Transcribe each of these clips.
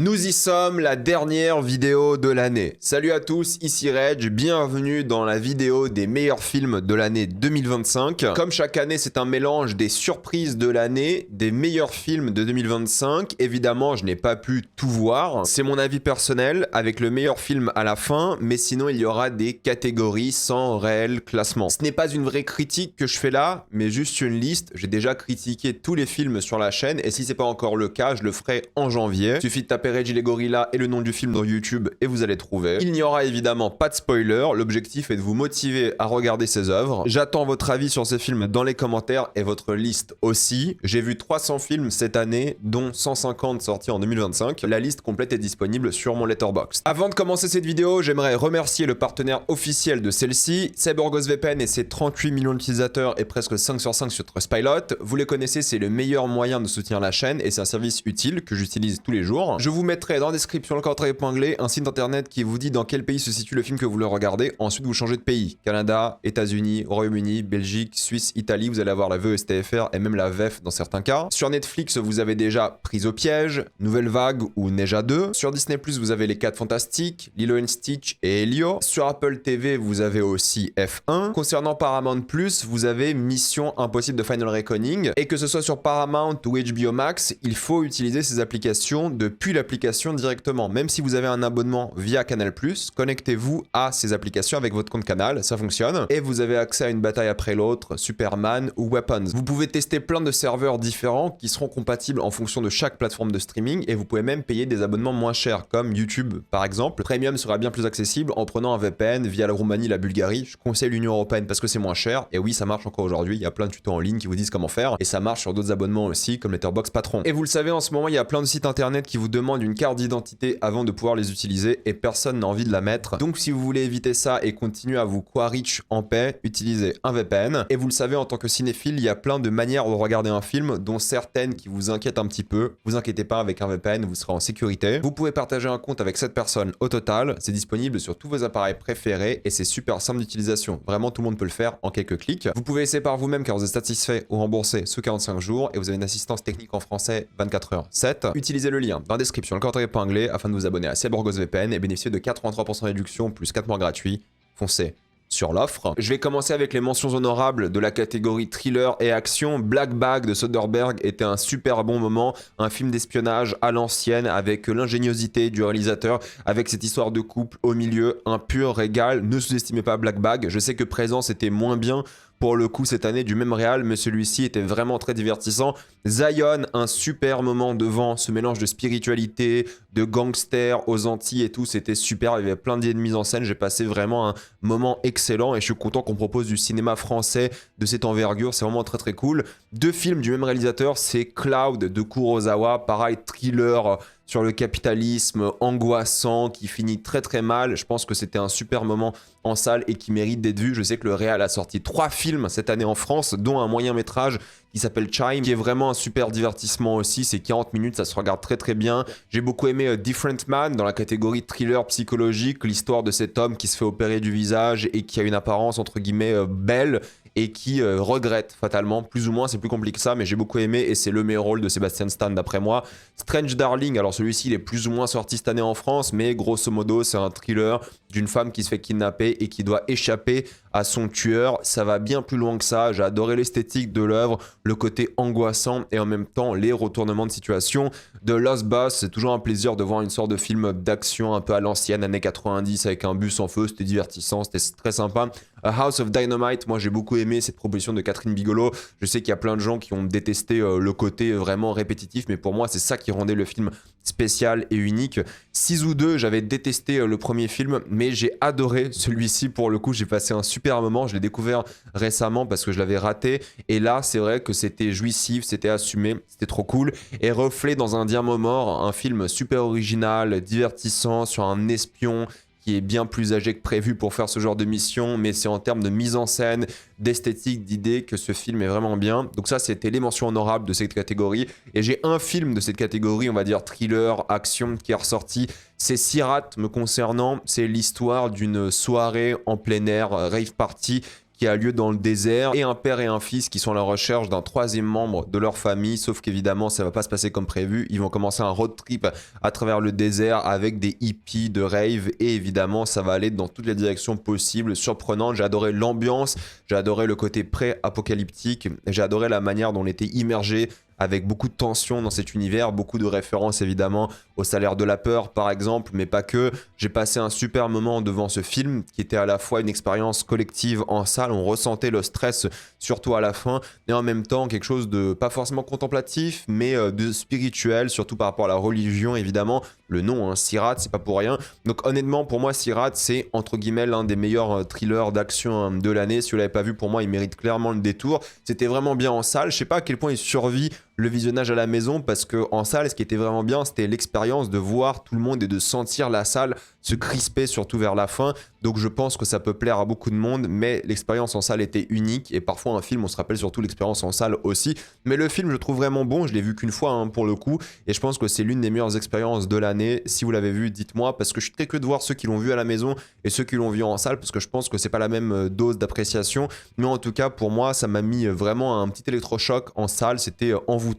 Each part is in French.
Nous y sommes, la dernière vidéo de l'année. Salut à tous, ici Reg, bienvenue dans la vidéo des meilleurs films de l'année 2025. Comme chaque année, c'est un mélange des surprises de l'année, des meilleurs films de 2025. Évidemment, je n'ai pas pu tout voir. C'est mon avis personnel, avec le meilleur film à la fin, mais sinon il y aura des catégories sans réel classement. Ce n'est pas une vraie critique que je fais là, mais juste une liste. J'ai déjà critiqué tous les films sur la chaîne, et si c'est pas encore le cas, je le ferai en janvier. Il suffit de taper Reggie les Gorillas et le nom du film dans YouTube et vous allez trouver. Il n'y aura évidemment pas de spoiler, l'objectif est de vous motiver à regarder ces œuvres. J'attends votre avis sur ces films dans les commentaires et votre liste aussi. J'ai vu 300 films cette année, dont 150 sortis en 2025. La liste complète est disponible sur mon Letterboxd. Avant de commencer cette vidéo, j'aimerais remercier le partenaire officiel de celle-ci, CyberGhostVPN et ses 38 millions d'utilisateurs et presque 5 sur 5 sur Trustpilot. Vous les connaissez, c'est le meilleur moyen de soutenir la chaîne et c'est un service utile que j'utilise tous les jours. Je vous mettrai dans la description le code épinglé, un site internet qui vous dit dans quel pays se situe le film que vous voulez regarder. Ensuite, vous changez de pays. Canada, États-Unis, Royaume-Uni, Belgique, Suisse, Italie. Vous allez avoir la VESTFR et même la VEF dans certains cas. Sur Netflix, vous avez déjà Prise au piège, Nouvelle Vague ou Neige à 2. Sur Disney+, vous avez Les 4 Fantastiques, Lilo & Stitch et Elio. Sur Apple TV, vous avez aussi F1. Concernant Paramount+, vous avez Mission Impossible de Final Reckoning. Et que ce soit sur Paramount ou HBO Max, il faut utiliser ces applications depuis l'application directement. Même si vous avez un abonnement via Canal+, connectez-vous à ces applications avec votre compte Canal, ça fonctionne. Et vous avez accès à une bataille après l'autre, Superman ou Weapons. Vous pouvez tester plein de serveurs différents qui seront compatibles en fonction de chaque plateforme de streaming et vous pouvez même payer des abonnements moins chers, comme YouTube par exemple. Premium sera bien plus accessible en prenant un VPN via la Roumanie, la Bulgarie. Je conseille l'Union Européenne parce que c'est moins cher. Et oui, ça marche encore aujourd'hui. Il y a plein de tutos en ligne qui vous disent comment faire. Et ça marche sur d'autres abonnements aussi, comme Letterboxd Patron. Et vous le savez, en ce moment, il y a plein de sites internet qui vous demandent une carte d'identité avant de pouvoir les utiliser et personne n'a envie de la mettre. Donc si vous voulez éviter ça et continuer à vous quaritch en paix, utilisez un VPN. Et vous le savez, en tant que cinéphile, il y a plein de manières de regarder un film, dont certaines qui vous inquiètent un petit peu. Vous inquiétez pas, avec un VPN, vous serez en sécurité. Vous pouvez partager un compte avec 7 personnes au total. C'est disponible sur tous vos appareils préférés et c'est super simple d'utilisation. Vraiment, tout le monde peut le faire en quelques clics. Vous pouvez essayer par vous-même car vous êtes satisfait ou remboursé sous 45 jours et vous avez une assistance technique en français 24h/7. Utilisez le lien dans la description, le code épinglé, afin de vous abonner à CyberGhostVPN et bénéficier de 83% de réduction plus 4 mois gratuits. Foncez sur l'offre. Je vais commencer avec les mentions honorables de la catégorie thriller et action. Black Bag de Soderbergh était un super bon moment, un film d'espionnage à l'ancienne avec l'ingéniosité du réalisateur, avec cette histoire de couple au milieu, un pur régal. Ne sous-estimez pas Black Bag, je sais que Présence était moins bien pour le coup cette année du même réal, mais celui-ci était vraiment très divertissant. Zion, un super moment devant ce mélange de spiritualité, de gangsters aux Antilles et tout, c'était super, il y avait plein d'idées de mise en scène, j'ai passé vraiment un moment excellent et je suis content qu'on propose du cinéma français de cette envergure, c'est vraiment très très cool. Deux films du même réalisateur, c'est Cloud de Kurosawa, pareil, thriller sur le capitalisme angoissant qui finit très très mal. Je pense que c'était un super moment en salle et qui mérite d'être vu. Je sais que le Réal a sorti 3 films cette année en France, dont un moyen métrage qui s'appelle Chime, qui est vraiment un super divertissement aussi. C'est 40 minutes, ça se regarde très très bien. J'ai beaucoup aimé Different Man dans la catégorie thriller psychologique, l'histoire de cet homme qui se fait opérer du visage et qui a une apparence entre guillemets belle et qui regrette fatalement, plus ou moins, c'est plus compliqué que ça, mais j'ai beaucoup aimé et c'est le meilleur rôle de Sebastian Stan d'après moi. Strange Darling, alors celui-ci il est plus ou moins sorti cette année en France, mais grosso modo c'est un thriller d'une femme qui se fait kidnapper et qui doit échapper à son tueur. Ça va bien plus loin que ça, j'ai adoré l'esthétique de l'œuvre, le côté angoissant et en même temps les retournements de situation. The Lost Boss, c'est toujours un plaisir de voir une sorte de film d'action un peu à l'ancienne, années 90 avec un bus en feu, c'était divertissant, c'était très sympa. A House of Dynamite, moi j'ai beaucoup aimé cette proposition de Catherine Bigelow. Je sais qu'il y a plein de gens qui ont détesté le côté vraiment répétitif, mais pour moi c'est ça qui rendait le film spécial et unique. 6 ou 2, j'avais détesté le premier film, mais j'ai adoré celui-ci pour le coup, j'ai passé un super moment, je l'ai découvert récemment parce que je l'avais raté, et là c'est vrai que c'était jouissif, c'était assumé, c'était trop cool, et Reflet dans un diamant mort, un film super original, divertissant sur un espion qui est bien plus âgé que prévu pour faire ce genre de mission, mais c'est en termes de mise en scène, d'esthétique, d'idées que ce film est vraiment bien. Donc ça, c'était les mentions honorables de cette catégorie. Et j'ai un film de cette catégorie, on va dire thriller, action, qui est ressorti. C'est Sirat me concernant. C'est l'histoire d'une soirée en plein air, rave party, qui a lieu dans le désert, et un père et un fils qui sont à la recherche d'un troisième membre de leur famille, sauf qu'évidemment ça va pas se passer comme prévu, ils vont commencer un road trip à travers le désert avec des hippies de rave, et évidemment ça va aller dans toutes les directions possibles, surprenantes. J'ai adoré l'ambiance, j'ai adoré le côté pré-apocalyptique, j'ai adoré la manière dont on était immergé avec beaucoup de tension dans cet univers, beaucoup de références évidemment au Salaire de la peur par exemple, mais pas que. J'ai passé un super moment devant ce film qui était à la fois une expérience collective en salle, on ressentait le stress surtout à la fin, et en même temps quelque chose de pas forcément contemplatif, mais de spirituel, surtout par rapport à la religion évidemment. Le nom, hein, Sirat, c'est pas pour rien. Donc honnêtement, pour moi, Sirat, c'est entre guillemets l'un des meilleurs thrillers d'action de l'année. Si vous l'avez pas vu, pour moi, il mérite clairement le détour. C'était vraiment bien en salle. Je sais pas à quel point il survit le visionnage à la maison, parce que en salle, ce qui était vraiment bien, c'était l'expérience de voir tout le monde et de sentir la salle se crisper, surtout vers la fin. Donc je pense que ça peut plaire à beaucoup de monde, mais l'expérience en salle était unique, et parfois un film, on se rappelle surtout l'expérience en salle aussi. Mais le film, je le trouve vraiment bon, je l'ai vu qu'une fois, hein, pour le coup, et je pense que c'est l'une des meilleures expériences de l'année. Si vous l'avez vu, dites-moi, parce que je suis très curieux de voir ceux qui l'ont vu à la maison et ceux qui l'ont vu en salle, parce que je pense que c'est pas la même dose d'appréciation, mais en tout cas pour moi ça m'a mis vraiment un petit électrochoc en salle, c'était envoûtant.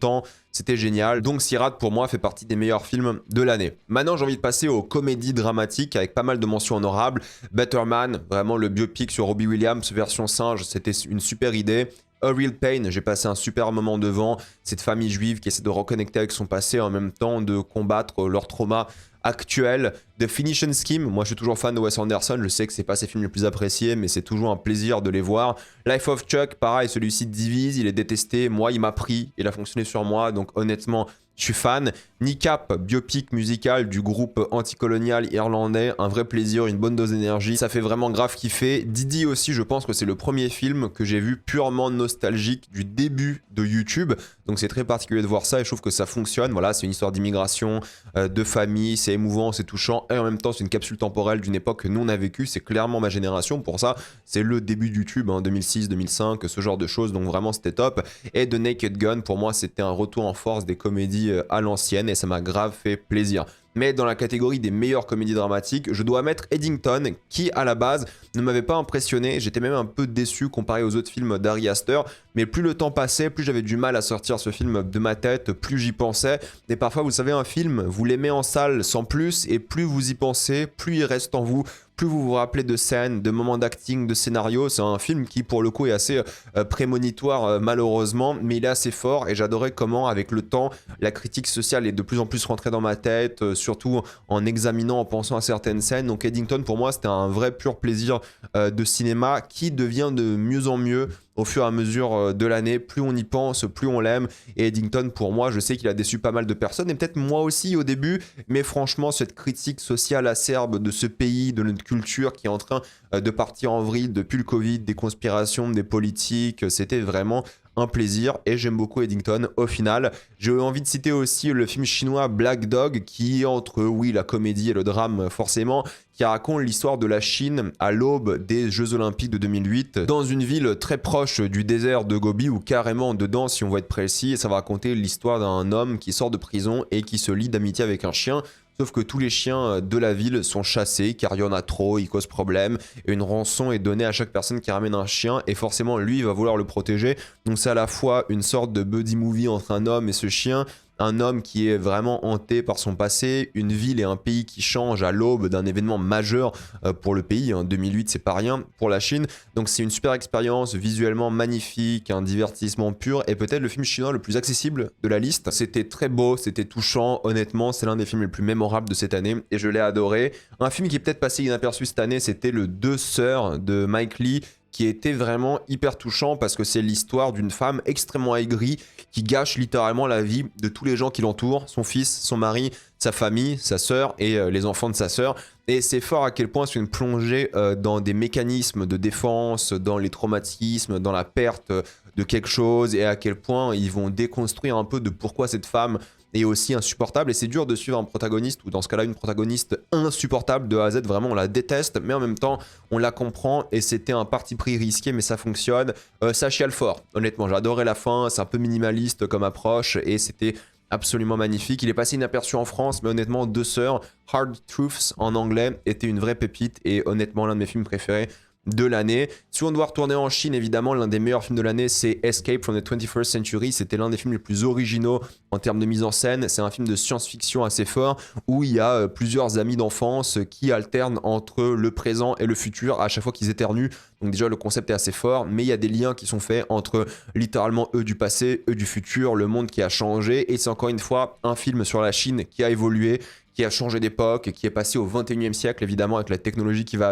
C'était génial. Donc Sirat pour moi fait partie des meilleurs films de l'année. Maintenant j'ai envie de passer aux comédies dramatiques avec pas mal de mentions honorables. Better Man, vraiment le biopic sur Robbie Williams version singe, c'était une super idée. A Real Pain, j'ai passé un super moment devant. Cette famille juive qui essaie de reconnecter avec son passé en même temps de combattre leur trauma actuel. The Finishing Scheme, moi je suis toujours fan de Wes Anderson, je sais que c'est pas ses films les plus appréciés, mais c'est toujours un plaisir de les voir. Life of Chuck, pareil, celui-ci divise, il est détesté, moi il m'a pris, il a fonctionné sur moi, donc honnêtement je suis fan. Kneecap, biopic musical du groupe anticolonial irlandais, un vrai plaisir, une bonne dose d'énergie, ça fait vraiment grave kiffer. Didi aussi, je pense que c'est le premier film que j'ai vu purement nostalgique du début de YouTube, donc c'est très particulier de voir ça et je trouve que ça fonctionne. Voilà, c'est une histoire d'immigration, de famille, c'est émouvant, c'est touchant, et en même temps c'est une capsule temporelle d'une époque que nous on a vécu, c'est clairement ma génération, pour ça c'est le début de YouTube, hein, 2006, 2005, ce genre de choses, donc vraiment c'était top. Et The Naked Gun, pour moi c'était un retour en force des comédies à l'ancienne et ça m'a grave fait plaisir. Mais dans la catégorie des meilleures comédies dramatiques, je dois mettre Eddington, qui à la base ne m'avait pas impressionné, j'étais même un peu déçu comparé aux autres films d'Ari Aster, mais plus le temps passait, plus j'avais du mal à sortir ce film de ma tête, plus j'y pensais, et parfois vous savez un film, vous l'aimez en salle sans plus, et plus vous y pensez, plus il reste en vous, plus vous vous rappelez de scènes, de moments d'acting, de scénario. C'est un film qui pour le coup est assez prémonitoire malheureusement, mais il est assez fort et j'adorais comment avec le temps la critique sociale est de plus en plus rentrée dans ma tête, surtout en examinant, en pensant à certaines scènes. Donc Eddington pour moi c'était un vrai pur plaisir de cinéma qui devient de mieux en mieux au fur et à mesure de l'année. Plus on y pense, plus on l'aime. Et Eddington, pour moi, je sais qu'il a déçu pas mal de personnes, et peut-être moi aussi au début, mais franchement, cette critique sociale acerbe de ce pays, de notre culture qui est en train de partir en vrille depuis le Covid, des conspirations, des politiques, c'était vraiment un plaisir et j'aime beaucoup Eddington au final. J'ai envie de citer aussi le film chinois Black Dog qui est entre, oui, la comédie et le drame forcément, qui raconte l'histoire de la Chine à l'aube des Jeux Olympiques de 2008 dans une ville très proche du désert de Gobi ou carrément dedans si on veut être précis, et ça va raconter l'histoire d'un homme qui sort de prison et qui se lie d'amitié avec un chien. Sauf que tous les chiens de la ville sont chassés car il y en a trop, ils causent problème et une rançon est donnée à chaque personne qui ramène un chien et forcément lui il va vouloir le protéger. Donc c'est à la fois une sorte de buddy movie entre un homme et ce chien, un homme qui est vraiment hanté par son passé, une ville et un pays qui changent à l'aube d'un événement majeur pour le pays, hein. 2008 c'est pas rien pour la Chine, donc c'est une super expérience visuellement magnifique, un divertissement pur et peut-être le film chinois le plus accessible de la liste. C'était très beau, c'était touchant, honnêtement c'est l'un des films les plus mémorables de cette année et je l'ai adoré. Un film qui est peut-être passé inaperçu cette année, c'était Le Deux Sœurs de Mike Leigh, qui était vraiment hyper touchant parce que c'est l'histoire d'une femme extrêmement aigrie qui gâche littéralement la vie de tous les gens qui l'entourent, son fils, son mari, sa famille, sa sœur et les enfants de sa sœur. Et c'est fort à quel point c'est une plongée dans des mécanismes de défense, dans les traumatismes, dans la perte de quelque chose et à quel point ils vont déconstruire un peu de pourquoi cette femme est aussi insupportable. Et c'est dur de suivre un protagoniste ou dans ce cas-là une protagoniste insupportable de A à Z, vraiment on la déteste mais en même temps on la comprend et c'était un parti pris risqué mais ça fonctionne. Ça chiale fort, honnêtement j'ai adoré la fin, c'est un peu minimaliste comme approche et c'était absolument magnifique. Il est passé inaperçu en France, mais honnêtement, Deux Sœurs, Hard Truths en anglais, était une vraie pépite et honnêtement l'un de mes films préférés de l'année. Si on doit retourner en Chine, évidemment, l'un des meilleurs films de l'année, c'est Escape from the 21st Century. C'était l'un des films les plus originaux en termes de mise en scène. C'est un film de science-fiction assez fort où il y a plusieurs amis d'enfance qui alternent entre le présent et le futur à chaque fois qu'ils éternuent. Donc déjà, le concept est assez fort, mais il y a des liens qui sont faits entre littéralement eux du passé, eux du futur, le monde qui a changé. Et c'est encore une fois un film sur la Chine qui a évolué, qui a changé d'époque, qui est passé au 21e siècle, évidemment, avec la technologie qui va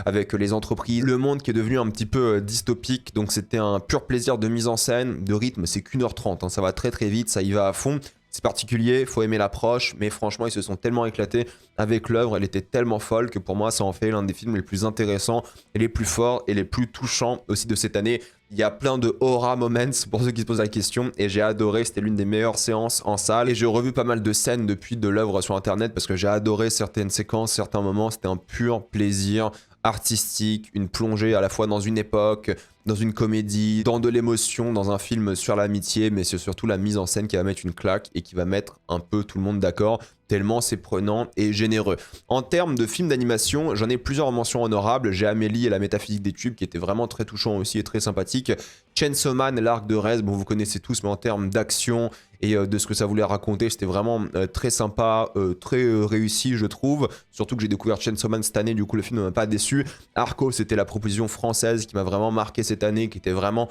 avec les entreprises, le monde qui est devenu un petit peu dystopique. Donc c'était un pur plaisir de mise en scène, de rythme, c'est qu'1h30, hein, ça va très très vite, ça y va à fond. C'est particulier, faut aimer l'approche, mais franchement, ils se sont tellement éclatés avec l'œuvre, elle était tellement folle que pour moi, ça en fait l'un des films les plus intéressants et les plus forts et les plus touchants aussi de cette année. Il y a plein de aura moments pour ceux qui se posent la question et j'ai adoré, c'était l'une des meilleures séances en salle et j'ai revu pas mal de scènes depuis de l'œuvre sur internet parce que j'ai adoré certaines séquences, certains moments, c'était un pur plaisir artistique, une plongée à la fois dans une époque, dans une comédie, dans de l'émotion, dans un film sur l'amitié, mais c'est surtout la mise en scène qui va mettre une claque et qui va mettre un peu tout le monde d'accord, tellement c'est prenant et généreux. En termes de films d'animation, j'en ai plusieurs mentions honorables. J'ai Amélie et la métaphysique des tubes qui était vraiment très touchant aussi et très sympathique. Chainsaw Man, l'arc de Rez, bon vous connaissez tous, mais en termes d'action et de ce que ça voulait raconter, c'était vraiment très sympa, très réussi je trouve. Surtout que j'ai découvert Chainsaw Man cette année, du coup le film ne m'a pas déçu. Arco, c'était la proposition française qui m'a vraiment marqué cette année, qui était vraiment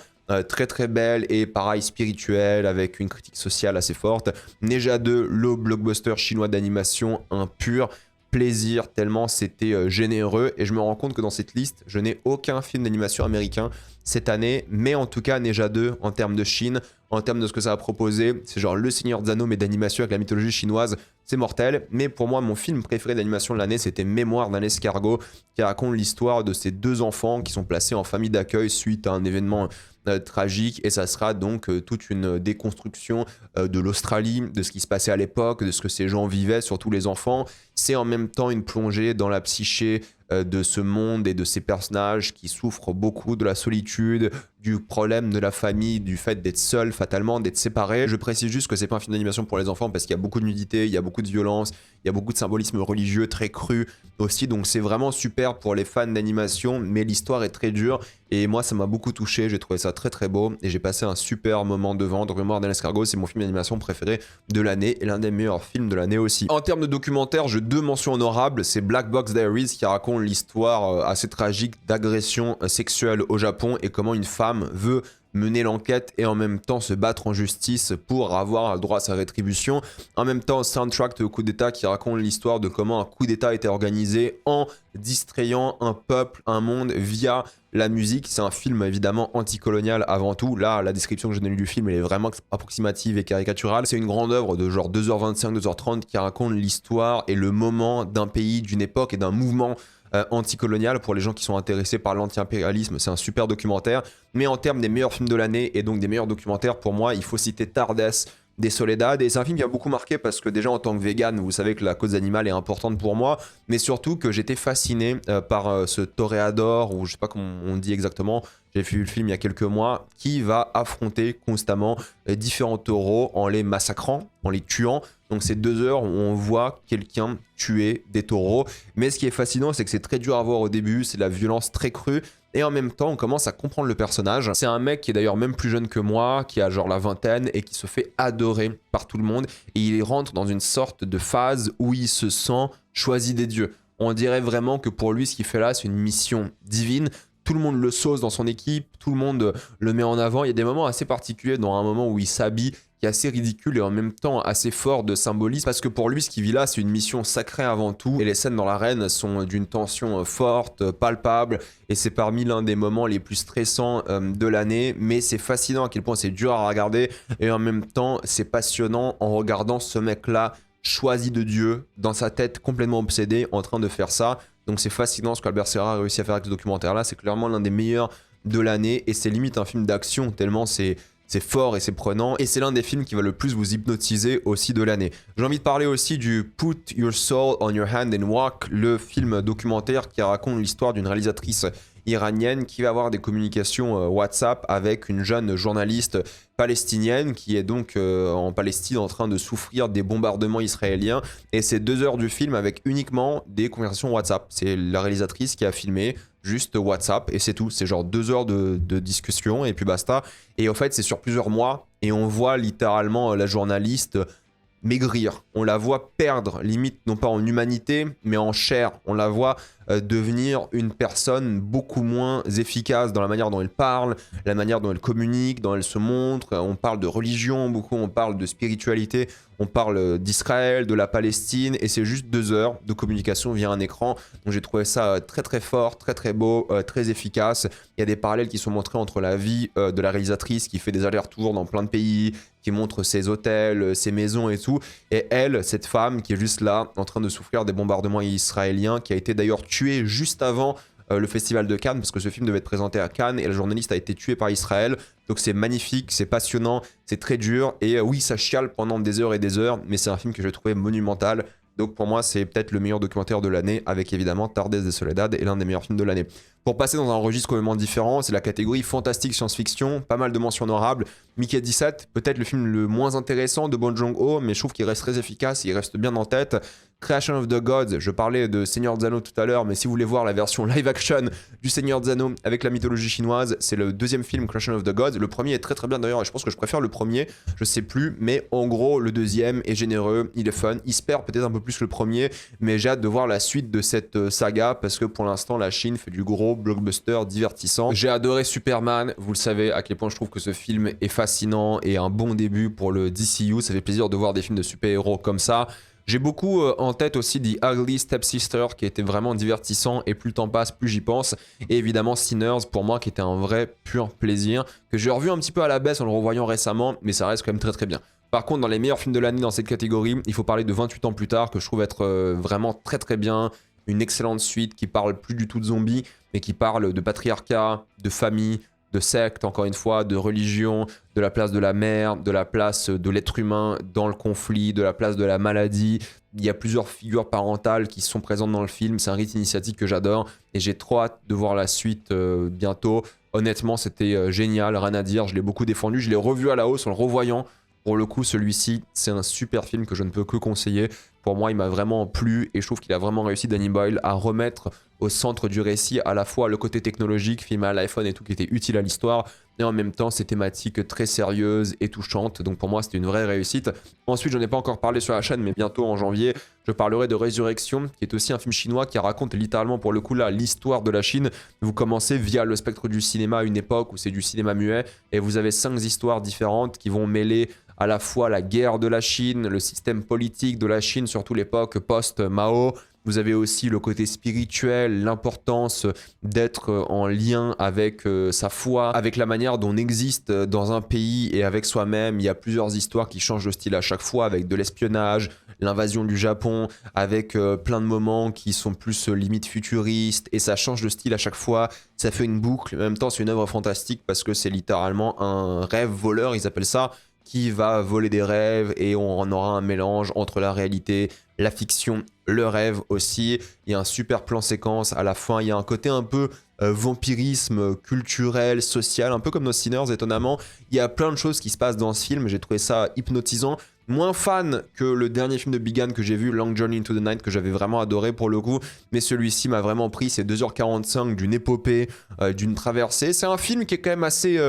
très très belle et pareil spirituelle avec une critique sociale assez forte. Neja 2, le blockbuster chinois d'animation, un pur plaisir tellement c'était généreux et je me rends compte que dans cette liste je n'ai aucun film d'animation américain cette année, mais en tout cas Neja 2 en termes de Chine, en termes de ce que ça a proposé, c'est genre le Seigneur des Anneaux mais d'animation avec la mythologie chinoise, c'est mortel. Mais pour moi mon film préféré d'animation de l'année c'était Mémoire d'un escargot qui raconte l'histoire de ces deux enfants qui sont placés en famille d'accueil suite à un événement tragique et ça sera donc toute une déconstruction de l'Australie, de ce qui se passait à l'époque, de ce que ces gens vivaient, surtout les enfants. C'est en même temps une plongée dans la psyché de ce monde et de ces personnages qui souffrent beaucoup de la solitude, du problème de la famille, du fait d'être seul fatalement, d'être séparé. Je précise juste que c'est pas un film d'animation pour les enfants parce qu'il y a beaucoup de nudité, il y a beaucoup de violence, il y a beaucoup de symbolisme religieux très cru aussi, donc c'est vraiment super pour les fans d'animation, mais l'histoire est très dure et moi ça m'a beaucoup touché, j'ai trouvé ça très très beau et j'ai passé un super moment devant. Donc Mémoire d'un escargot, c'est mon film d'animation préféré de l'année et l'un des meilleurs films de l'année aussi. En termes de documentaire, j'ai deux mentions honorables, c'est Black Box Diaries qui raconte l'histoire assez tragique d'agression sexuelle au Japon et comment une femme veut mener l'enquête et en même temps se battre en justice pour avoir le droit à sa rétribution. En même temps, Soundtrack de coup d'état qui raconte l'histoire de comment un coup d'état était organisé en distrayant un peuple, un monde via la musique. C'est un film évidemment anticolonial avant tout. Là, la description que j'ai donnée du film, elle est vraiment approximative et caricaturale. C'est une grande œuvre de genre 2h25, 2h30 qui raconte l'histoire et le moment d'un pays, d'une époque et d'un mouvement anticolonial pour les gens qui sont intéressés par l'anti-impérialisme. C'est un super documentaire. Mais en termes des meilleurs films de l'année et donc des meilleurs documentaires, pour moi, il faut citer Tardes des Soledad. Et c'est un film qui a beaucoup marqué parce que déjà en tant que vegan, vous savez que la cause animale est importante pour moi, mais surtout que j'étais fasciné par ce toréador, ou je sais pas comment on dit exactement, j'ai vu le film il y a quelques mois, qui va affronter constamment différents taureaux en les massacrant, en les tuant. Donc c'est 2 heures où on voit quelqu'un tuer des taureaux. Mais ce qui est fascinant, c'est que c'est très dur à voir au début, c'est la violence très crue. Et en même temps, on commence à comprendre le personnage. C'est un mec qui est d'ailleurs même plus jeune que moi, qui a genre la vingtaine et qui se fait adorer par tout le monde. Et il rentre dans une sorte de phase où il se sent choisi des dieux. On dirait vraiment que pour lui, ce qu'il fait là, c'est une mission divine. Tout le monde le sauce dans son équipe, tout le monde le met en avant. Il y a des moments assez particuliers, dans un moment où il s'habille, qui est assez ridicule et en même temps assez fort de symbolisme, parce que pour lui, ce qu'il vit là, c'est une mission sacrée avant tout. Et les scènes dans l'arène sont d'une tension forte, palpable, et c'est parmi l'un des moments les plus stressants de l'année. Mais c'est fascinant à quel point c'est dur à regarder, et en même temps, c'est passionnant en regardant ce mec-là choisi de Dieu, dans sa tête complètement obsédé, en train de faire ça. Donc c'est fascinant ce qu'Albert Serra a réussi à faire avec ce documentaire-là. C'est clairement l'un des meilleurs de l'année et c'est limite un film d'action tellement c'est fort et c'est prenant. Et c'est l'un des films qui va le plus vous hypnotiser aussi de l'année. J'ai envie de parler aussi du Put Your Soul on Your Hand and Walk, le film documentaire qui raconte l'histoire d'une réalisatrice iranienne qui va avoir des communications WhatsApp avec une jeune journaliste palestinienne qui est donc en Palestine en train de souffrir des bombardements israéliens. Et c'est 2 heures du film avec uniquement des conversations WhatsApp. C'est la réalisatrice qui a filmé juste WhatsApp, et c'est tout. C'est genre 2 heures de discussion, et puis basta. Et en fait, c'est sur plusieurs mois, et on voit littéralement la journaliste maigrir. On la voit perdre, limite, non pas en humanité, mais en chair. On la voit devenir une personne beaucoup moins efficace dans la manière dont elle parle, la manière dont elle communique, dont elle se montre. On parle de religion beaucoup, on parle de spiritualité, on parle d'Israël, de la Palestine, et c'est juste 2 heures de communication via un écran. Donc j'ai trouvé ça très très fort, très très beau, très efficace. Il y a des parallèles qui sont montrés entre la vie de la réalisatrice qui fait des allers-retours dans plein de pays, qui montre ses hôtels, ses maisons et tout, et elle, cette femme qui est juste là, en train de souffrir des bombardements israéliens, qui a été d'ailleurs tuée juste avant le festival de Cannes, parce que ce film devait être présenté à Cannes, et la journaliste a été tuée par Israël. Donc c'est magnifique, c'est passionnant, c'est très dur, et oui, ça chiale pendant des heures et des heures, mais c'est un film que j'ai trouvé monumental. Donc pour moi, c'est peut-être le meilleur documentaire de l'année, avec évidemment Tardes de Soledad, et l'un des meilleurs films de l'année. Pour passer dans un registre complètement différent, c'est la catégorie fantastique science-fiction, pas mal de mentions honorables. Mickey 17, peut-être le film le moins intéressant de Bong Joon-ho, mais je trouve qu'il reste très efficace, il reste bien en tête. Creation of the Gods, je parlais de Seigneur des Anneaux tout à l'heure, mais si vous voulez voir la version live action du Seigneur des Anneaux avec la mythologie chinoise, c'est le deuxième film Creation of the Gods. Le premier est très très bien d'ailleurs, et je pense que je préfère le premier, je sais plus, mais en gros le deuxième est généreux, il est fun, il se perd peut-être un peu plus le premier, mais j'ai hâte de voir la suite de cette saga, parce que pour l'instant la Chine fait du gros blockbuster divertissant. J'ai adoré Superman, vous le savez à quel point je trouve que ce film est fascinant et un bon début pour le DCU, ça fait plaisir de voir des films de super-héros comme ça. J'ai beaucoup en tête aussi The Ugly Stepsister qui était vraiment divertissant, et plus le temps passe, plus j'y pense. Et évidemment Sinners pour moi qui était un vrai pur plaisir, que j'ai revu un petit peu à la baisse en le revoyant récemment, mais ça reste quand même très très bien. Par contre, dans les meilleurs films de l'année dans cette catégorie, il faut parler de 28 ans plus tard, que je trouve être vraiment très très bien. Une excellente suite qui parle plus du tout de zombies, mais qui parle de patriarcat, de famille, de secte, encore une fois, de religion, de la place de la mère, de la place de l'être humain dans le conflit, de la place de la maladie. Il y a plusieurs figures parentales qui sont présentes dans le film. C'est un rite initiatique que j'adore, et j'ai trop hâte de voir la suite bientôt. Honnêtement, c'était génial, rien à dire. Je l'ai beaucoup défendu. Je l'ai revu à la hausse en le revoyant. Pour le coup, celui-ci, c'est un super film que je ne peux que conseiller. Pour moi, il m'a vraiment plu, et je trouve qu'il a vraiment réussi, Danny Boyle, à remettre au centre du récit à la fois le côté technologique, film à l'iPhone et tout, qui était utile à l'histoire, et en même temps ces thématiques très sérieuses et touchantes. Donc pour moi, c'était une vraie réussite. Ensuite, je n'en ai pas encore parlé sur la chaîne, mais bientôt en janvier, je parlerai de Résurrection, qui est aussi un film chinois qui raconte littéralement, pour le coup là, l'histoire de la Chine. Vous commencez via le spectre du cinéma à une époque où c'est du cinéma muet, et vous avez 5 histoires différentes qui vont mêler à la fois la guerre de la Chine, le système politique de la Chine, surtout l'époque post-Mao. Vous avez aussi le côté spirituel, l'importance d'être en lien avec sa foi, avec la manière dont on existe dans un pays et avec soi-même. Il y a plusieurs histoires qui changent de style à chaque fois, avec de l'espionnage, l'invasion du Japon, avec plein de moments qui sont plus limite futuristes, et ça change de style à chaque fois. Ça fait une boucle. En même temps, c'est une œuvre fantastique parce que c'est littéralement un rêve voleur, ils appellent ça, qui va voler des rêves, et on en aura un mélange entre la réalité, la fiction, le rêve aussi. Il y a un super plan séquence à la fin, il y a un côté un peu vampirisme culturel, social, un peu comme dans Sinners étonnamment. Il y a plein de choses qui se passent dans ce film, j'ai trouvé ça hypnotisant. Moins fan que le dernier film de Big Han que j'ai vu, Long Journey into the Night, que j'avais vraiment adoré pour le coup, mais celui-ci m'a vraiment pris. C'est 2h45 d'une épopée, d'une traversée. C'est un film qui est quand même assez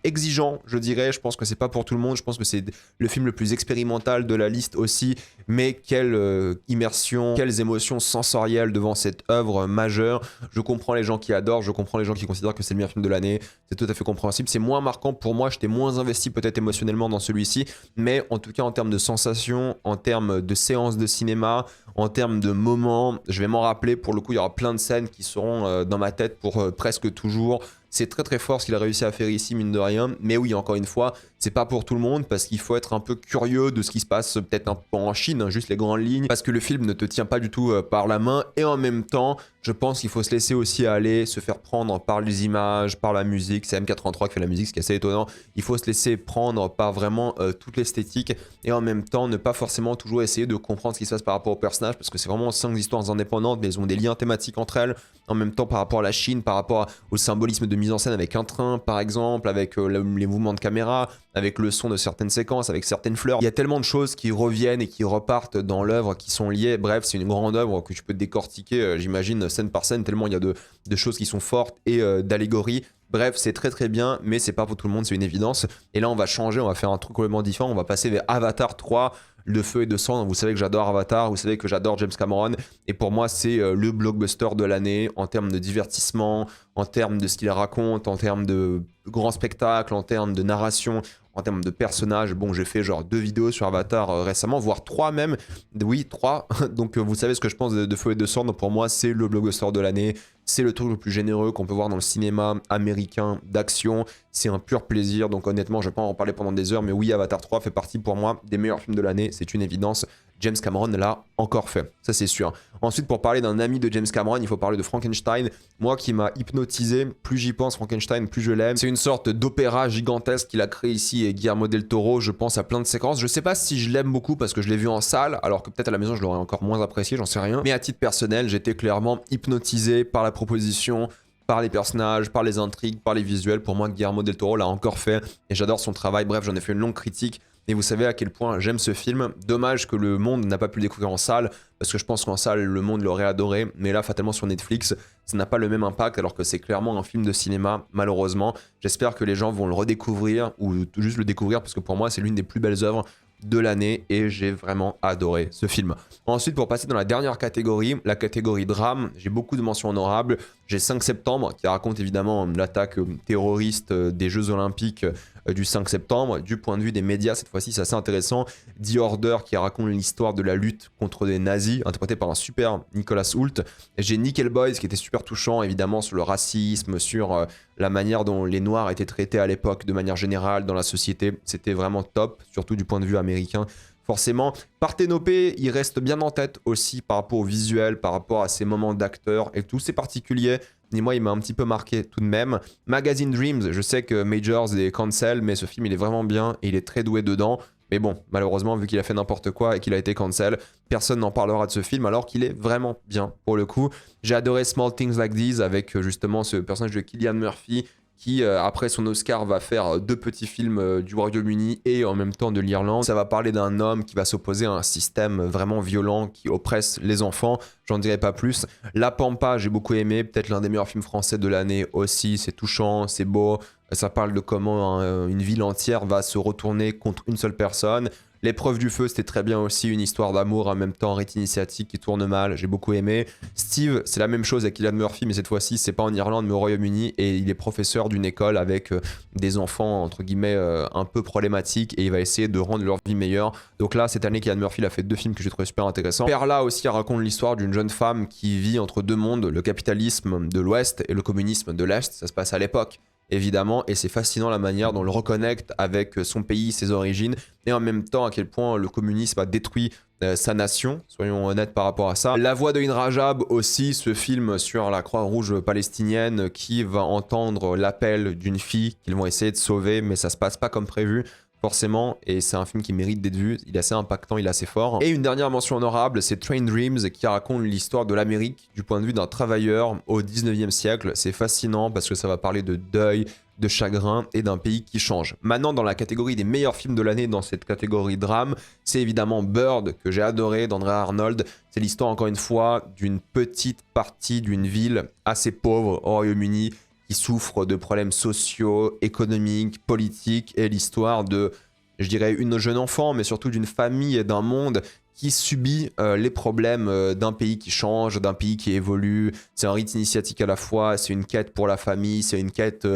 exigeant, je dirais. Je pense que c'est pas pour tout le monde, je pense que c'est le film le plus expérimental de la liste aussi, mais quelle immersion, quelles émotions sensorielles devant cette œuvre majeure. Je comprends les gens qui adorent, je comprends les gens qui considèrent que c'est le meilleur film de l'année, c'est tout à fait compréhensible. C'est moins marquant pour moi, j'étais moins investi peut-être émotionnellement dans celui-ci, mais en tout cas en termes de sensations, en termes de séances de cinéma, en termes de moments, je vais m'en rappeler. Pour le coup, il y aura plein de scènes qui seront dans ma tête pour presque toujours. C'est très très fort ce qu'il a réussi à faire ici, mine de rien. Mais oui, encore une fois, c'est pas pour tout le monde, parce qu'il faut être un peu curieux de ce qui se passe peut-être un peu en Chine, hein, juste les grandes lignes, parce que le film ne te tient pas du tout par la main. Et en même temps, je pense qu'il faut se laisser aussi aller, se faire prendre par les images, par la musique. C'est M83 qui fait la musique, ce qui est assez étonnant. Il faut se laisser prendre par vraiment toute l'esthétique, et en même temps ne pas forcément toujours essayer de comprendre ce qui se passe par rapport au personnage, parce que c'est vraiment 5 histoires indépendantes, mais elles ont des liens thématiques entre elles. En même temps, par rapport à la Chine, par rapport au symbolisme de mise en scène avec un train par exemple, avec les mouvements de caméra, avec le son de certaines séquences, avec certaines fleurs. Il y a tellement de choses qui reviennent et qui repartent dans l'œuvre qui sont liées. Bref, c'est une grande œuvre que tu peux décortiquer, j'imagine, scène par scène, tellement il y a de choses qui sont fortes et d'allégories. Bref, c'est très très bien, mais c'est pas pour tout le monde, c'est une évidence. Et là, on va changer, on va faire un truc complètement différent. On va passer vers Avatar 3, de feu et de sang. Vous savez que j'adore Avatar, vous savez que j'adore James Cameron. Et pour moi, c'est le blockbuster de l'année en termes de divertissement, en termes de ce qu'il raconte, en termes de grand spectacle, en termes de narration, en termes de personnages. Bon, j'ai fait genre 2 vidéos sur Avatar récemment, voire 3 même. Oui, 3. Donc vous savez ce que je pense de Feu et de sang. Donc pour moi, c'est le blockbuster de l'année. C'est le truc le plus généreux qu'on peut voir dans le cinéma américain d'action. C'est un pur plaisir. Donc honnêtement, je vais pas en parler pendant des heures. Mais oui, Avatar 3 fait partie pour moi des meilleurs films de l'année. C'est une évidence. James Cameron l'a encore fait, ça c'est sûr. Ensuite, pour parler d'un ami de James Cameron, il faut parler de Frankenstein. Moi qui m'a hypnotisé, plus j'y pense, Frankenstein, plus je l'aime. C'est une sorte d'opéra gigantesque qu'il a créé ici et Guillermo del Toro. Je pense à plein de séquences. Je sais pas si je l'aime beaucoup parce que je l'ai vu en salle, alors que peut-être à la maison je l'aurais encore moins apprécié, j'en sais rien. Mais à titre personnel, j'étais clairement hypnotisé par la proposition, par les personnages, par les intrigues, par les visuels. Pour moi, Guillermo del Toro l'a encore fait et j'adore son travail. Bref, j'en ai fait une longue critique. Et vous savez à quel point j'aime ce film. Dommage que le monde n'a pas pu le découvrir en salle, parce que je pense qu'en salle, le monde l'aurait adoré. Mais là, fatalement, sur Netflix, ça n'a pas le même impact, alors que c'est clairement un film de cinéma, malheureusement. J'espère que les gens vont le redécouvrir, ou juste le découvrir, parce que pour moi, c'est l'une des plus belles œuvres de l'année et j'ai vraiment adoré ce film. Ensuite, pour passer dans la dernière catégorie, la catégorie drame, j'ai beaucoup de mentions honorables. J'ai 5 septembre qui raconte évidemment l'attaque terroriste des Jeux Olympiques du 5 septembre. Du point de vue des médias, cette fois-ci, c'est assez intéressant. The Order qui raconte l'histoire de la lutte contre des nazis, interprété par un super Nicolas Hoult. J'ai Nickel Boys qui était super touchant, évidemment, sur le racisme, sur la manière dont les Noirs étaient traités à l'époque de manière générale dans la société. C'était vraiment top, surtout du point de vue américain. Forcément, Parthénopée, il reste bien en tête aussi par rapport au visuel, par rapport à ses moments d'acteur et tout. C'est particulier. Et moi, il m'a un petit peu marqué tout de même. Magazine Dreams, je sais que Majors est cancel, mais ce film, il est vraiment bien et il est très doué dedans. Mais bon, malheureusement, vu qu'il a fait n'importe quoi et qu'il a été cancel, personne n'en parlera de ce film alors qu'il est vraiment bien pour le coup. J'ai adoré Small Things Like These avec justement ce personnage de Cillian Murphy qui, après son Oscar, va faire 2 petits films du Royaume-Uni et en même temps de l'Irlande. Ça va parler d'un homme qui va s'opposer à un système vraiment violent qui oppresse les enfants. J'en dirai pas plus. La Pampa, j'ai beaucoup aimé. Peut-être l'un des meilleurs films français de l'année aussi. C'est touchant, c'est beau. Ça parle de comment une ville entière va se retourner contre une seule personne. L'épreuve du feu, c'était très bien aussi, une histoire d'amour en même temps, rite initiatique qui tourne mal, j'ai beaucoup aimé. Steve, c'est la même chose avec Cillian Murphy, mais cette fois-ci, c'est pas en Irlande, mais au Royaume-Uni, et il est professeur d'une école avec des enfants, entre guillemets, un peu problématiques, et il va essayer de rendre leur vie meilleure. Donc là, cette année, Cillian Murphy a fait 2 films que j'ai trouvé super intéressants. Perla aussi raconte l'histoire d'une jeune femme qui vit entre 2 mondes, le capitalisme de l'Ouest et le communisme de l'Est, ça se passe à l'époque. Évidemment, et c'est fascinant la manière dont on le reconnecte avec son pays, ses origines, et en même temps à quel point le communisme a détruit sa nation, soyons honnêtes par rapport à ça. La voix de Rajab aussi, ce film sur la Croix-Rouge palestinienne qui va entendre l'appel d'une fille qu'ils vont essayer de sauver, mais ça se passe pas comme prévu. Forcément, et c'est un film qui mérite d'être vu, il est assez impactant, il est assez fort. Et une dernière mention honorable, c'est Train Dreams qui raconte l'histoire de l'Amérique du point de vue d'un travailleur au 19e siècle. C'est fascinant parce que ça va parler de deuil, de chagrin et d'un pays qui change. Maintenant, dans la catégorie des meilleurs films de l'année, dans cette catégorie drame, c'est évidemment Bird, que j'ai adoré, d'André Arnold. C'est l'histoire, encore une fois, d'une petite partie d'une ville assez pauvre au Royaume-Uni, qui souffre de problèmes sociaux, économiques, politiques, et l'histoire de, je dirais, une jeune enfant, mais surtout d'une famille et d'un monde qui subit les problèmes d'un pays qui change, d'un pays qui évolue. C'est un rite initiatique à la fois, c'est une quête pour la famille, c'est une quête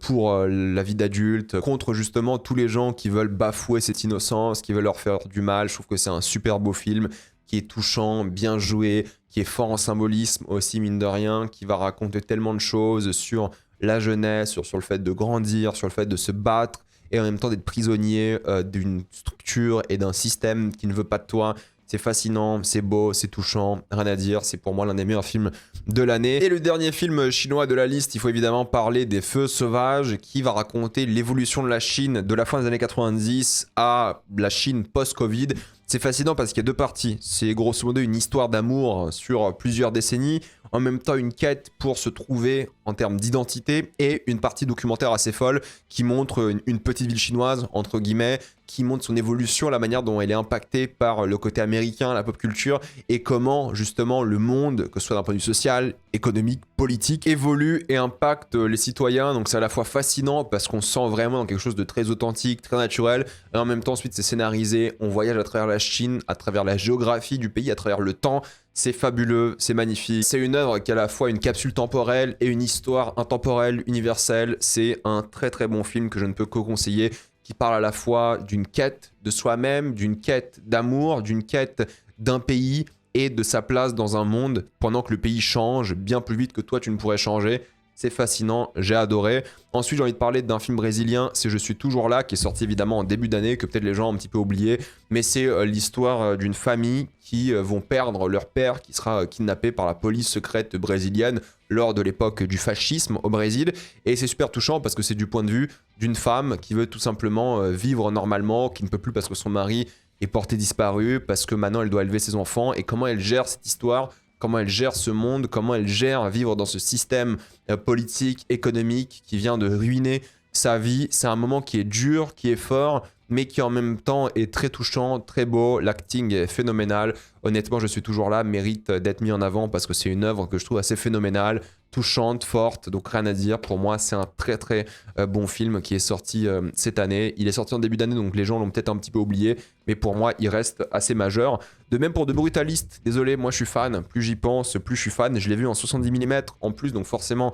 pour la vie d'adulte, contre justement tous les gens qui veulent bafouer cette innocence, qui veulent leur faire du mal. Je trouve que c'est un super beau film, qui est touchant, bien joué, qui est fort en symbolisme aussi, mine de rien, qui va raconter tellement de choses sur la jeunesse, sur le fait de grandir, sur le fait de se battre et en même temps d'être prisonnier d'une structure et d'un système qui ne veut pas de toi. C'est fascinant, c'est beau, c'est touchant, rien à dire, c'est pour moi l'un des meilleurs films de l'année. Et le dernier film chinois de la liste, il faut évidemment parler des Feux sauvages, qui va raconter l'évolution de la Chine de la fin des années 90 à la Chine post-Covid. C'est fascinant parce qu'il y a deux parties. C'est grosso modo une histoire d'amour sur plusieurs décennies, en même temps une quête pour se trouver en termes d'identité, et une partie documentaire assez folle qui montre une petite ville chinoise, entre guillemets, qui montre son évolution, la manière dont elle est impactée par le côté américain, la pop culture, et comment justement le monde, que ce soit d'un point de vue social, économique, politique, évolue et impacte les citoyens. Donc c'est à la fois fascinant parce qu'on se sent vraiment dans quelque chose de très authentique, très naturel, et en même temps ensuite c'est scénarisé, on voyage à travers la Chine, à travers la géographie du pays, à travers le temps. C'est fabuleux, c'est magnifique. C'est une œuvre qui a à la fois une capsule temporelle et une histoire intemporelle, universelle. C'est un très très bon film que je ne peux que conseiller, qui parle à la fois d'une quête de soi-même, d'une quête d'amour, d'une quête d'un pays et de sa place dans un monde pendant que le pays change bien plus vite que toi tu ne pourrais changer. C'est fascinant, j'ai adoré. Ensuite, j'ai envie de parler d'un film brésilien, c'est Je suis toujours là, qui est sorti évidemment en début d'année, que peut-être les gens ont un petit peu oublié, mais c'est l'histoire d'une famille qui vont perdre leur père, qui sera kidnappé par la police secrète brésilienne lors de l'époque du fascisme au Brésil. Et c'est super touchant parce que c'est du point de vue d'une femme qui veut tout simplement vivre normalement, qui ne peut plus parce que son mari est porté disparu, parce que maintenant elle doit élever ses enfants, et comment elle gère cette histoire, comment elle gère ce monde, comment elle gère vivre dans ce système politique, économique qui vient de ruiner sa vie. C'est un moment qui est dur, qui est fort, mais qui en même temps est très touchant, très beau. L'acting est phénoménal. Honnêtement, Je suis toujours là mérite d'être mis en avant parce que c'est une œuvre que je trouve assez phénoménale, touchante, forte, donc rien à dire. Pour moi, c'est un très très bon film qui est sorti cette année. Il est sorti en début d'année, donc les gens l'ont peut-être un petit peu oublié, mais pour moi, il reste assez majeur. De même pour The Brutalist, désolé, moi je suis fan, plus j'y pense, plus je suis fan. Je l'ai vu en 70 mm en plus, donc forcément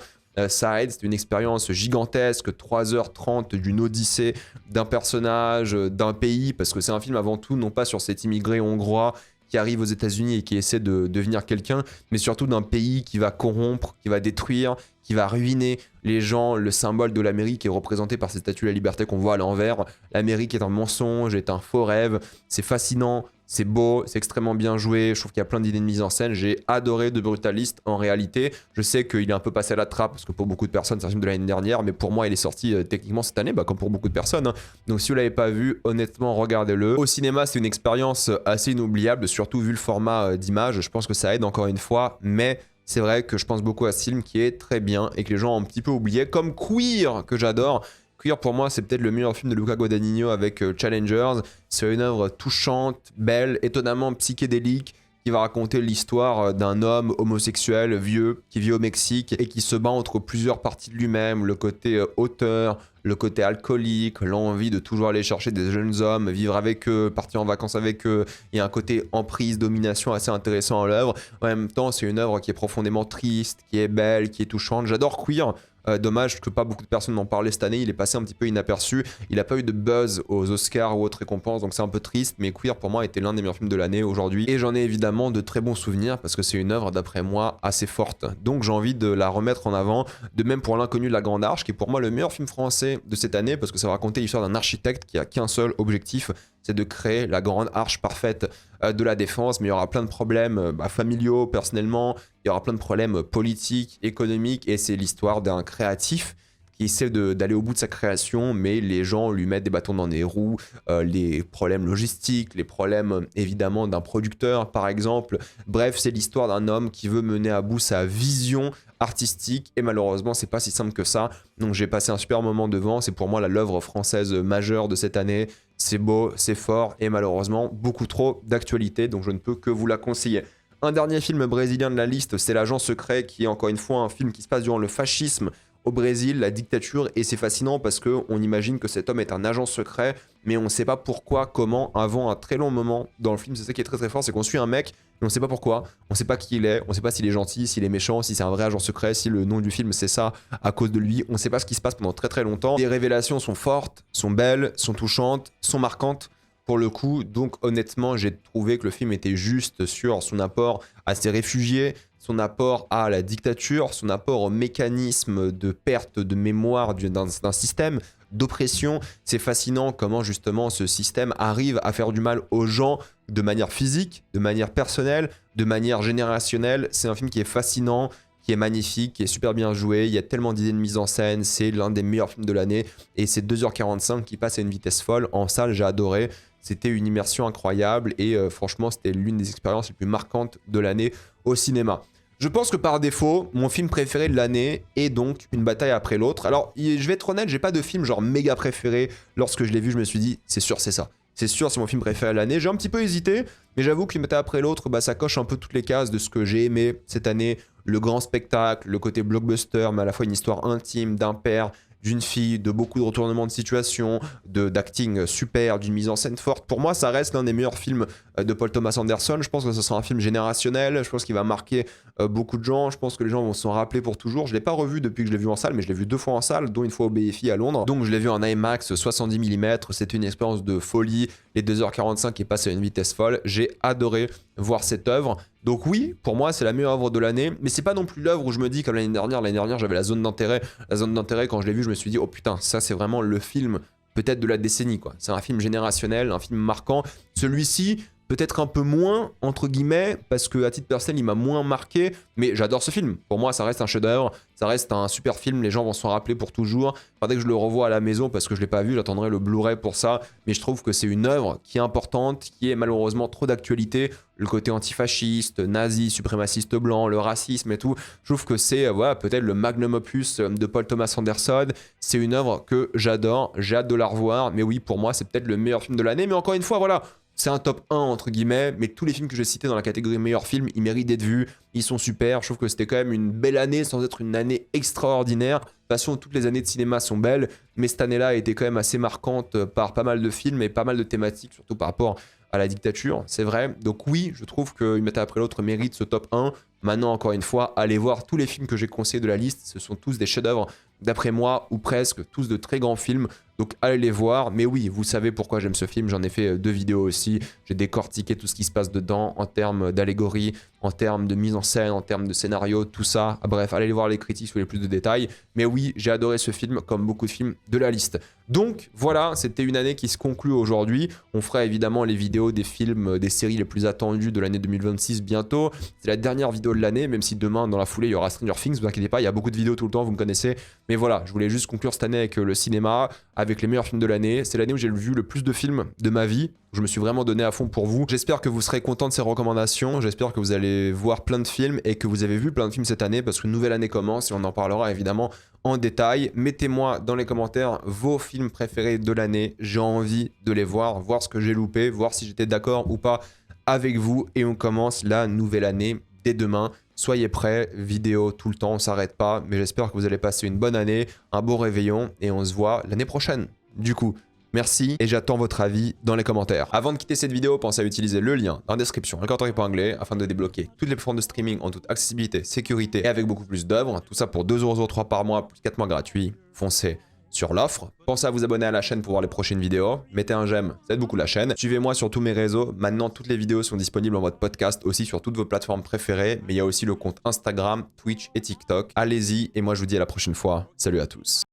ça aide. C'est une expérience gigantesque, 3h30 d'une odyssée d'un personnage, d'un pays, parce que c'est un film avant tout, non pas sur cet immigré hongrois qui arrive aux États-Unis et qui essaie de devenir quelqu'un, mais surtout d'un pays qui va corrompre, qui va détruire, qui va ruiner les gens. Le symbole de l'Amérique est représenté par cette statue de la liberté qu'on voit à l'envers. L'Amérique est un mensonge, est un faux rêve. C'est fascinant, c'est beau, c'est extrêmement bien joué. Je trouve qu'il y a plein d'idées de mise en scène. J'ai adoré The Brutalist en réalité. Je sais qu'il est un peu passé à la trappe, parce que pour beaucoup de personnes, c'est un film de l'année dernière, mais pour moi, il est sorti techniquement cette année, comme pour beaucoup de personnes, hein. Donc si vous ne l'avez pas vu, honnêtement, regardez-le. Au cinéma, c'est une expérience assez inoubliable, surtout vu le format d'image. Je pense que ça aide encore une fois, mais c'est vrai que je pense beaucoup à ce film qui est très bien et que les gens ont un petit peu oublié, comme Queer, que j'adore. Queer, pour moi, c'est peut-être le meilleur film de Luca Guadagnino avec Challengers. C'est une œuvre touchante, belle, étonnamment psychédélique, qui va raconter l'histoire d'un homme homosexuel vieux qui vit au Mexique et qui se bat entre plusieurs parties de lui-même, le côté auteur, le côté alcoolique, l'envie de toujours aller chercher des jeunes hommes, vivre avec eux, partir en vacances avec eux. Il y a un côté emprise, domination assez intéressant à l'œuvre. En même temps, c'est une œuvre qui est profondément triste, qui est belle, qui est touchante. J'adore Queer. Dommage que pas beaucoup de personnes n'en parlaient cette année, il est passé un petit peu inaperçu, il n'a pas eu de buzz aux Oscars ou autres récompenses, donc c'est un peu triste, mais Queer pour moi était l'un des meilleurs films de l'année aujourd'hui, et j'en ai évidemment de très bons souvenirs parce que c'est une œuvre d'après moi assez forte, donc j'ai envie de la remettre en avant. De même pour L'Inconnu de la Grande Arche, qui est pour moi le meilleur film français de cette année, parce que ça va raconter l'histoire d'un architecte qui a qu'un seul objectif, c'est de créer la grande arche parfaite de la défense, mais il y aura plein de problèmes familiaux, personnellement, il y aura plein de problèmes politiques, économiques, et c'est l'histoire d'un créatif qui essaie d'aller au bout de sa création, mais les gens lui mettent des bâtons dans les roues, les problèmes logistiques, les problèmes évidemment d'un producteur par exemple. Bref, c'est l'histoire d'un homme qui veut mener à bout sa vision artistique, et malheureusement c'est pas si simple que ça. Donc j'ai passé un super moment devant, c'est pour moi l'œuvre française majeure de cette année. C'est beau, c'est fort, et malheureusement beaucoup trop d'actualité, donc je ne peux que vous la conseiller. Un dernier film brésilien de la liste, c'est L'Agent secret, qui est encore une fois un film qui se passe durant le fascisme au Brésil, la dictature, et c'est fascinant parce qu'on imagine que cet homme est un agent secret, mais on ne sait pas pourquoi, comment, avant un très long moment dans le film. C'est ça qui est très très fort, c'est qu'on suit un mec, mais on ne sait pas pourquoi, on ne sait pas qui il est, on ne sait pas s'il est gentil, s'il est méchant, si c'est un vrai agent secret, si le nom du film c'est ça à cause de lui, on ne sait pas ce qui se passe pendant très très longtemps. Les révélations sont fortes, sont belles, sont touchantes, sont marquantes pour le coup, donc honnêtement j'ai trouvé que le film était juste sur son apport à ces réfugiés, son apport à la dictature, son apport au mécanisme de perte de mémoire d'un système d'oppression. C'est fascinant comment justement ce système arrive à faire du mal aux gens de manière physique, de manière personnelle, de manière générationnelle. C'est un film qui est fascinant, qui est magnifique, qui est super bien joué, il y a tellement d'idées de mise en scène, c'est l'un des meilleurs films de l'année, et c'est 2h45 qui passe à une vitesse folle. En salle, j'ai adoré. c'était une immersion incroyable et franchement, c'était l'une des expériences les plus marquantes de l'année au cinéma. Je pense que par défaut, mon film préféré de l'année est donc Une bataille après l'autre. Alors, je vais être honnête, j'ai pas de film genre méga préféré. Lorsque je l'ai vu, je me suis dit, c'est sûr, c'est ça. C'est sûr, c'est mon film préféré de l'année. J'ai un petit peu hésité, mais j'avoue qu'Une bataille après l'autre, bah, ça coche un peu toutes les cases de ce que j'ai aimé cette année. Le grand spectacle, le côté blockbuster, mais à la fois une histoire intime d'un père, d'une fille, de beaucoup de retournements de situation, d'acting super, d'une mise en scène forte. Pour moi, ça reste l'un des meilleurs films de Paul Thomas Anderson. Je pense que ce sera un film générationnel. Je pense qu'il va marquer beaucoup de gens. Je pense que les gens vont s'en rappeler pour toujours. Je ne l'ai pas revu depuis que je l'ai vu en salle, mais je l'ai vu 2 fois en salle, dont une fois au BFI à Londres. Donc je l'ai vu en IMAX 70 mm. C'était une expérience de folie. Les 2h45 qui passent à une vitesse folle. J'ai adoré voir cette œuvre. Donc oui, pour moi, c'est la meilleure œuvre de l'année. Mais c'est pas non plus l'œuvre où je me dis, comme l'année dernière, j'avais la zone d'intérêt. La zone d'intérêt, quand je l'ai vu, je me suis dit, oh putain, ça c'est vraiment le film peut-être de la décennie, quoi. C'est un film générationnel, un film marquant. Celui-ci, peut-être un peu moins, entre guillemets, parce que à titre personnel, il m'a moins marqué, mais j'adore ce film. Pour moi, ça reste un chef-d'œuvre, ça reste un super film, les gens vont s'en rappeler pour toujours. Faudrait que je le revoie à la maison parce que je l'ai pas vu, j'attendrai le Blu-ray pour ça, mais je trouve que c'est une œuvre qui est importante, qui est malheureusement trop d'actualité. Le côté antifasciste, nazi, suprémaciste blanc, le racisme et tout. Je trouve que c'est voilà, peut-être le magnum opus de Paul Thomas Anderson. C'est une œuvre que j'adore, j'ai hâte de la revoir, mais oui, pour moi, c'est peut-être le meilleur film de l'année, mais encore une fois, voilà. C'est un top 1 entre guillemets, mais tous les films que j'ai cités dans la catégorie meilleurs films, ils méritent d'être vus, ils sont super. Je trouve que c'était quand même une belle année sans être une année extraordinaire. De toute façon, toutes les années de cinéma sont belles, mais cette année-là a été quand même assez marquante par pas mal de films et pas mal de thématiques, surtout par rapport à la dictature, c'est vrai. Donc oui, je trouve qu'Une bataille après l'autre mérite ce top 1. Maintenant, encore une fois, allez voir tous les films que j'ai conseillés de la liste. Ce sont tous des chefs-d'œuvre, d'après moi, ou presque, tous de très grands films. Donc allez les voir. Mais oui, vous savez pourquoi j'aime ce film. J'en ai fait 2 vidéos aussi. J'ai décortiqué tout ce qui se passe dedans en termes d'allégorie, en termes de mise en scène, en termes de scénario, tout ça. Bref, allez voir les critiques si vous voulez plus de détails. Mais oui, j'ai adoré ce film, comme beaucoup de films de la liste. Donc voilà, c'était une année qui se conclut aujourd'hui. On fera évidemment les vidéos des films, des séries les plus attendues de l'année 2026 bientôt. C'est la dernière vidéo de l'année, même si demain, dans la foulée, il y aura Stranger Things. Ne vous inquiétez pas, il y a beaucoup de vidéos tout le temps, vous me connaissez. Mais voilà, je voulais juste conclure cette année avec le cinéma, avec les meilleurs films de l'année. C'est l'année où j'ai vu le plus de films de ma vie. Je me suis vraiment donné à fond pour vous. J'espère que vous serez content de ces recommandations. J'espère que vous allez voir plein de films et que vous avez vu plein de films cette année parce qu'une nouvelle année commence et on en parlera évidemment en détail. Mettez-moi dans les commentaires vos films préférés de l'année. J'ai envie de les voir, voir ce que j'ai loupé, voir si j'étais d'accord ou pas avec vous. Et on commence la nouvelle année dès demain. Soyez prêts, vidéo tout le temps, on s'arrête pas. Mais j'espère que vous allez passer une bonne année, un beau réveillon et on se voit l'année prochaine. Du coup, merci et j'attends votre avis dans les commentaires. Avant de quitter cette vidéo, pensez à utiliser le lien dans la description, un commentaire épinglé, afin de débloquer toutes les plateformes de streaming en toute accessibilité, sécurité et avec beaucoup plus d'œuvres. Tout ça pour 2,03€ par mois, plus 4 mois gratuits. Foncez sur l'offre. Pensez à vous abonner à la chaîne pour voir les prochaines vidéos. Mettez un j'aime, ça aide beaucoup la chaîne. Suivez-moi sur tous mes réseaux. Maintenant, toutes les vidéos sont disponibles en mode podcast aussi sur toutes vos plateformes préférées. Mais il y a aussi le compte Instagram, Twitch et TikTok. Allez-y et moi je vous dis à la prochaine fois. Salut à tous.